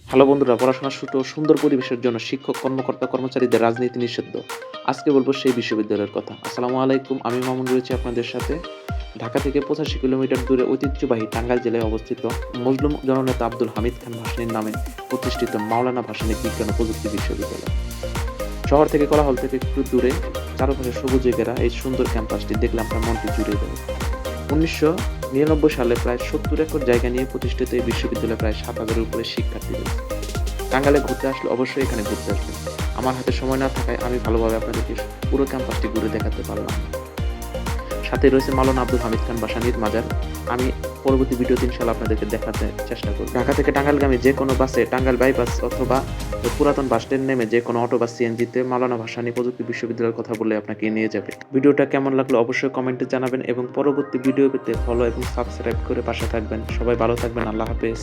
Hello বন্ধুরা, পড়াশোনা শুরু ও সুন্দর পরিবেশের জন্য শিক্ষক, কর্মকর্তা, কর্মচারীদের রাজনীতি নিষিদ্ধ। আজকে বলব সেই বিশ্ববিদ্যালয়ের কথা। আসসালামু আলাইকুম, আমি মামুন রয়েছি আপনাদের সাথে। ঢাকা থেকে ৮৫ কিলোমিটার দূরে ঐতিহ্যবাহী টাঙ্গাইল জেলায় অবস্থিত মজলুম জননেতা আব্দুল হামিদ খান ভাসানীর নামে প্রতিষ্ঠিত মাওলানা ভাসানী বিজ্ঞান ও প্রযুক্তি বিশ্ববিদ্যালয়। শহর থেকে কোলাহল থেকে একটু দূরে, চারপাশে সবুজে ঘেরা এই সুন্দর ক্যাম্পাসটি দেখলে আপনার মনটি জুড়িয়ে যাবে। ১৯৯৯ সালে প্রায় ৭০ একর জায়গা নিয়ে প্রতিষ্ঠিত এই বিশ্ববিদ্যালয়ে প্রায় ৭,০০০-এর উপরে শিক্ষার্থী রয়েছে। টাঙ্গাইলে ঘুরতে আসলে অবশ্যই এখানে ঘুরতে আসবেন। আমার হাতে সময় না থাকায় আমি ভালোভাবে আপনাদেরকে পুরো ক্যাম্পাসটি ঘুরে দেখাতে পারলাম না। সাথে রয়েছে মাওলানা আব্দুল হামিদ খান ভাসানীর মাজার। আমি পরবর্তী ভিডিওতে ইনশাআল্লাহ আপনাদেরকে দেখাতে চেষ্টা করব। ঢাকা থেকে টাঙ্গাইলগামী যে কোনো বাসে টাঙ্গাইল বাইপাস অথবা পুরাতন বাস স্ট্যান্ড নেমে যে কোনো অটো বা সিএনজিতে মাওলানা ভাসানী প্রযুক্তি বিশ্ববিদ্যালয়ের কথা বলে আপনাকে নিয়ে যাবে। ভিডিওটা কেমন লাগলো অবশ্যই কমেন্টে জানাবেন এবং পরবর্তী ভিডিও পেতে ফলো এবং সাবস্ক্রাইব করে পাশে থাকবেন। সবাই ভালো থাকবেন। আল্লাহ হাফেজ।